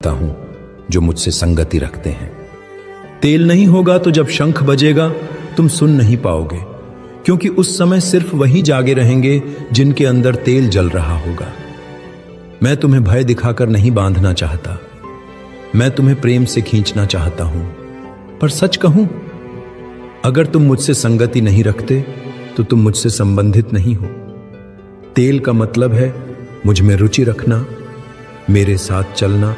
रखता हूं जो मुझसे संगति रखते हैं। तेल नहीं होगा तो जब शंख बजेगा तुम सुन नहीं पाओगे, क्योंकि उस समय सिर्फ वही जागे रहेंगे जिनके अंदर तेल जल रहा होगा। मैं तुम्हें भय दिखाकर नहीं बांधना चाहता, मैं तुम्हें प्रेम से खींचना चाहता हूं। पर सच कहूं, अगर तुम मुझसे संगति नहीं रखते तो तुम मुझसे संबंधित नहीं हो। तेल का मतलब है मुझ में रुचि रखना, मेरे साथ चलना,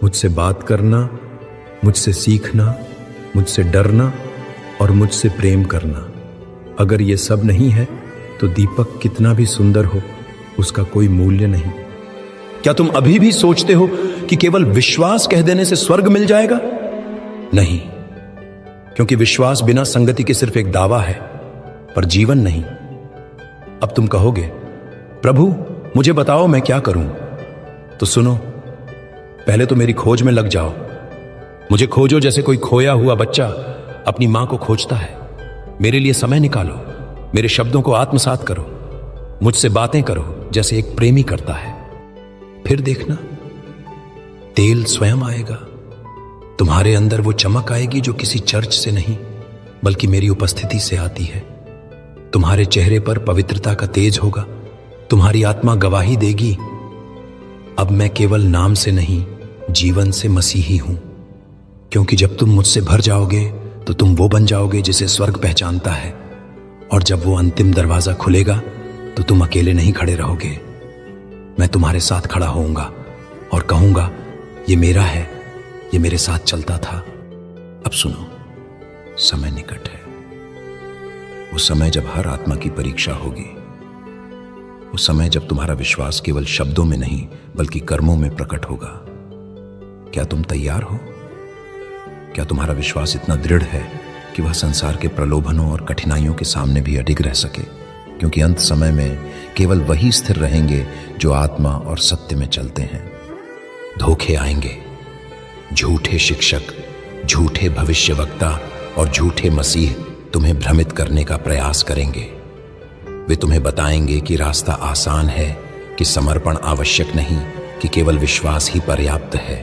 मुझसे बात करना, मुझसे सीखना, मुझसे डरना और मुझसे प्रेम करना। अगर ये सब नहीं है तो दीपक कितना भी सुंदर हो, उसका कोई मूल्य नहीं। क्या तुम अभी भी सोचते हो कि केवल विश्वास कह देने से स्वर्ग मिल जाएगा? नहीं, क्योंकि विश्वास बिना संगति के सिर्फ एक दावा है, पर जीवन नहीं। अब तुम कहोगे, प्रभु मुझे बताओ मैं क्या करूं? तो सुनो, पहले तो मेरी खोज में लग जाओ। मुझे खोजो जैसे कोई खोया हुआ बच्चा अपनी मां को खोजता है। मेरे लिए समय निकालो, मेरे शब्दों को आत्मसात करो, मुझसे बातें करो जैसे एक प्रेमी करता है। फिर देखना, तेल स्वयं आएगा। तुम्हारे अंदर वो चमक आएगी जो किसी चर्च से नहीं बल्कि मेरी उपस्थिति से आती है। तुम्हारे चेहरे पर पवित्रता का तेज होगा। तुम्हारी आत्मा गवाही देगी, अब मैं केवल नाम से नहीं, जीवन से मसीही हूं। क्योंकि जब तुम मुझसे भर जाओगे तो तुम वो बन जाओगे जिसे स्वर्ग पहचानता है। और जब वो अंतिम दरवाजा खुलेगा तो तुम अकेले नहीं खड़े रहोगे, मैं तुम्हारे साथ खड़ा होऊंगा और कहूंगा, ये मेरा है, ये मेरे साथ चलता था। अब सुनो, समय निकट है। वो समय जब हर आत्मा की परीक्षा होगी। वो समय जब तुम्हारा विश्वास केवल शब्दों में नहीं बल्कि कर्मों में प्रकट होगा। क्या तुम तैयार हो? क्या तुम्हारा विश्वास इतना दृढ़ है कि वह संसार के प्रलोभनों और कठिनाइयों के सामने भी अडिग रह सके? क्योंकि अंत समय में केवल वही स्थिर रहेंगे जो आत्मा और सत्य में चलते हैं। धोखे आएंगे, झूठे शिक्षक, झूठे भविष्यवक्ता और झूठे मसीह तुम्हें भ्रमित करने का प्रयास करेंगे। वे तुम्हें बताएंगे कि रास्ता आसान है, कि समर्पण आवश्यक नहीं, कि केवल विश्वास ही पर्याप्त है।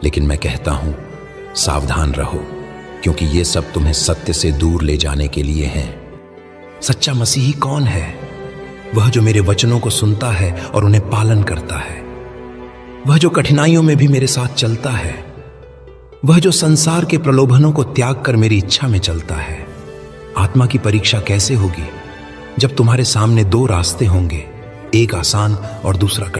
लेकिन मैं कहता हूं, सावधान रहो, क्योंकि ये सब तुम्हें सत्य से दूर ले जाने के लिए हैं। सच्चा मसीही कौन है? वह जो मेरे वचनों को सुनता है और उन्हें पालन करता है। वह जो कठिनाइयों में भी मेरे साथ चलता है। वह जो संसार के प्रलोभनों को त्याग कर मेरी इच्छा में चलता है। आत्मा की परीक्षा कैसे होगी जब तुम्हारे सामने दो रास्ते होंगे, एक आसान और दूसरा कठिन।